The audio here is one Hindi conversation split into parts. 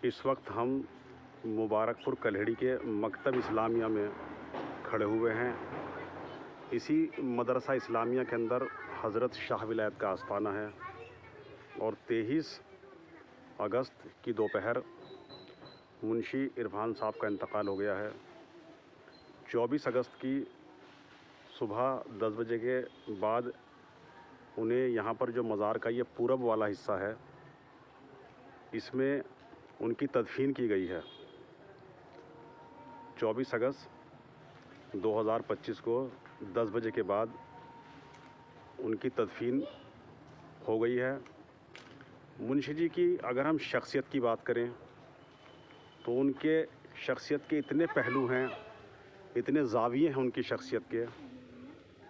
इस वक्त हम मुबारकपुर कल्हड़ी के मकतब इस्लामिया में खड़े हुए हैं। इसी मदरसा इस्लामिया के अंदर हज़रत शाह विलायत का आस्थाना है और 23 अगस्त की दोपहर मुंशी इरफान साहब का इंतकाल हो गया है। 24 अगस्त की सुबह 10 बजे के बाद उन्हें यहाँ पर जो मज़ार का ये पूरब वाला हिस्सा है, इसमें उनकी तदफीन की गई है। 24 अगस्त 2025 को 10 बजे के बाद उनकी तदफीन हो गई है। मुंशी जी की अगर हम शख्सियत की बात करें तो उनके शख्सियत के इतने पहलू हैं, इतने ज़ाविये हैं उनकी शख्सियत के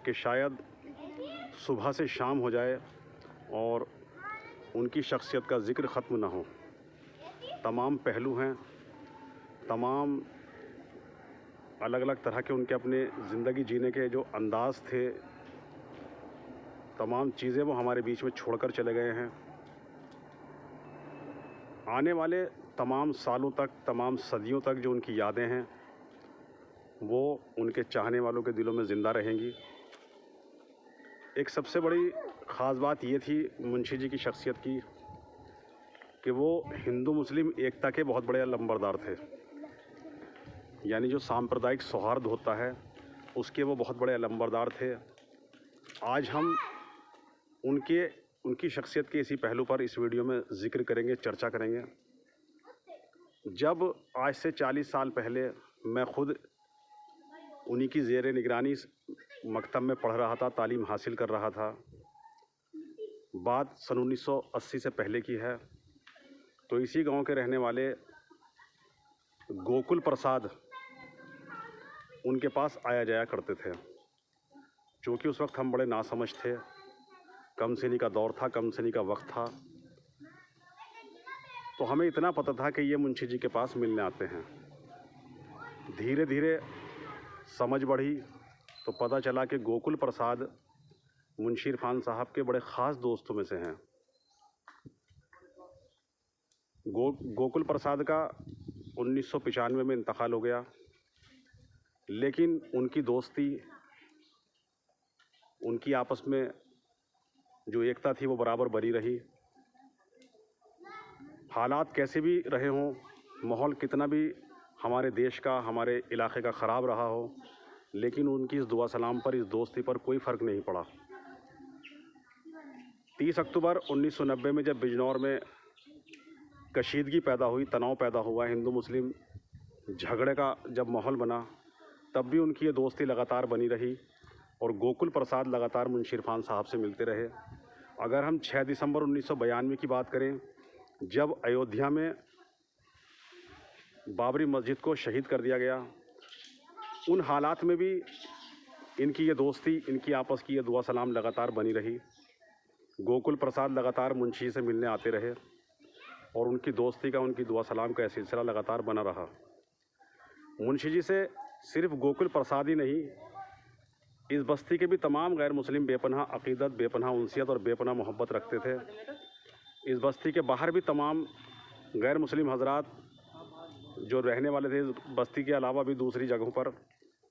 कि शायद सुबह से शाम हो जाए और उनकी शख्सियत का ज़िक्र ख़त्म ना हो। तमाम पहलू हैं, तमाम अलग अलग तरह के उनके अपने ज़िंदगी जीने के जो अंदाज़ थे, तमाम चीज़ें वो हमारे बीच में छोड़कर चले गए हैं। आने वाले तमाम सालों तक, तमाम सदियों तक जो उनकी यादें हैं वो उनके चाहने वालों के दिलों में ज़िंदा रहेंगी। एक सबसे बड़ी ख़ास बात ये थी मुंशी जी की शख्सियत की कि वो हिंदू मुस्लिम एकता के बहुत बड़े लंबरदार थे। यानी जो सांप्रदायिक सौहार्द होता है उसके वो बहुत बड़े लंबरदार थे। आज हम उनकी शख्सियत के इसी पहलू पर इस वीडियो में ज़िक्र करेंगे, चर्चा करेंगे। जब आज से 40 साल पहले मैं ख़ुद उन्हीं की ज़ेर निगरानी मकतब में पढ़ रहा था, तालीम हासिल कर रहा था। बात सन 1980 से पहले की है। तो इसी गांव के रहने वाले गोकुल प्रसाद उनके पास आया जाया करते थे। चूँकि उस वक्त हम बड़े नासमझ थे, कमसिनी का दौर था, कमसिनी का वक्त था, तो हमें इतना पता था कि ये मुंशी जी के पास मिलने आते हैं। धीरे धीरे समझ बढ़ी तो पता चला कि गोकुल प्रसाद मुंशी इरफान साहब के बड़े ख़ास दोस्तों में से हैं। गोकुल प्रसाद का 1995 में इंतकाल हो गया, लेकिन उनकी दोस्ती, उनकी आपस में जो एकता थी वो बराबर बनी रही। हालात कैसे भी रहे हों, माहौल कितना भी हमारे देश का, हमारे इलाके का ख़राब रहा हो, लेकिन उनकी इस दुआ सलाम पर, इस दोस्ती पर कोई फ़र्क नहीं पड़ा। 30 अक्टूबर 1990 में जब बिजनौर में कशीदगी पैदा हुई, तनाव पैदा हुआ, हिंदू मुस्लिम झगड़े का जब माहौल बना, तब भी उनकी ये दोस्ती लगातार बनी रही और गोकुल प्रसाद लगातार मुंशी इरफान साहब से मिलते रहे। अगर हम 6 दिसंबर 1992 की बात करें, जब अयोध्या में बाबरी मस्जिद को शहीद कर दिया गया, उन हालात में भी इनकी ये दोस्ती, इनकी आपस की ये दुआ सलाम लगातार बनी रही। गोकुल प्रसाद लगातार मुंशी से मिलने आते रहे और उनकी दोस्ती का, उनकी दुआ सलाम का सिलसिला लगातार बना रहा। मुंशी जी से सिर्फ गोकुल प्रसाद ही नहीं, इस बस्ती के भी तमाम गैर मुस्लिम बेपनाह अक़ीदत, बेपनाह उनसियत और बेपनाह मोहब्बत रखते थे। इस बस्ती के बाहर भी तमाम गैर मुस्लिम हजरात जो रहने वाले थे बस्ती के अलावा भी दूसरी जगहों पर,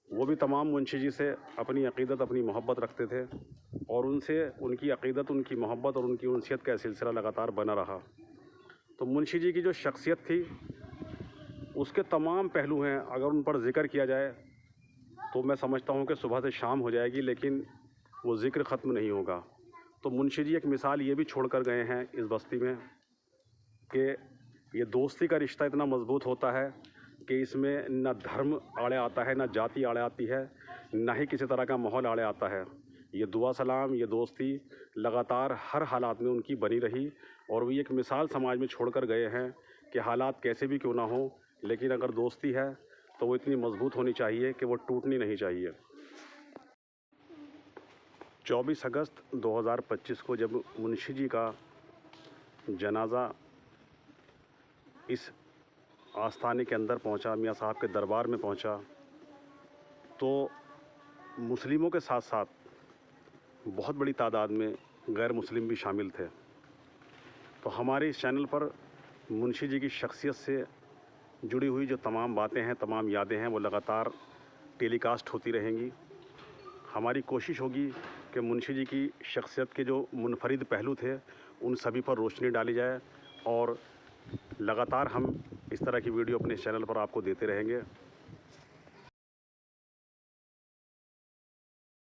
वो भी तमाम मुंशी जी से अपनी अक़ीदत, अपनी मोहब्बत रखते थे और उनसे उनकी अक़ीदत, उनकी मोहब्बत और उनकी उनसियत का सिलसिला लगातार बना रहा। तो मुंशी जी की जो शख्सियत थी उसके तमाम पहलू हैं, अगर उन पर ज़िक्र किया जाए तो मैं समझता हूँ कि सुबह से शाम हो जाएगी, लेकिन वो ज़िक्र ख़त्म नहीं होगा। तो मुंशी जी एक मिसाल ये भी छोड़ कर गए हैं इस बस्ती में कि ये दोस्ती का रिश्ता इतना मज़बूत होता है कि इसमें ना धर्म आड़े आता है, ना जाति आड़े आती है, ना ही किसी तरह का माहौल आड़े आता है। ये दुआ सलाम, ये दोस्ती लगातार हर हालात में उनकी बनी रही और वो एक मिसाल समाज में छोड़ कर गए हैं कि हालात कैसे भी क्यों ना हो, लेकिन अगर दोस्ती है तो वो इतनी मज़बूत होनी चाहिए कि वो टूटनी नहीं चाहिए। 24 अगस्त 2025 को जब मुंशी जी का जनाज़ा इस आस्थाने के अंदर पहुंचा, मियाँ साहब के दरबार में पहुंचा, तो मुस्लिमों के साथ साथ बहुत बड़ी तादाद में गैर मुस्लिम भी शामिल थे। तो हमारे इस चैनल पर मुंशी जी की शख्सियत से जुड़ी हुई जो तमाम बातें हैं, तमाम यादें हैं, वो लगातार टेलीकास्ट होती रहेंगी। हमारी कोशिश होगी कि मुंशी जी की शख्सियत के जो मुनफरिद पहलू थे उन सभी पर रोशनी डाली जाए और लगातार हम इस तरह की वीडियो अपने चैनल पर आपको देते रहेंगे।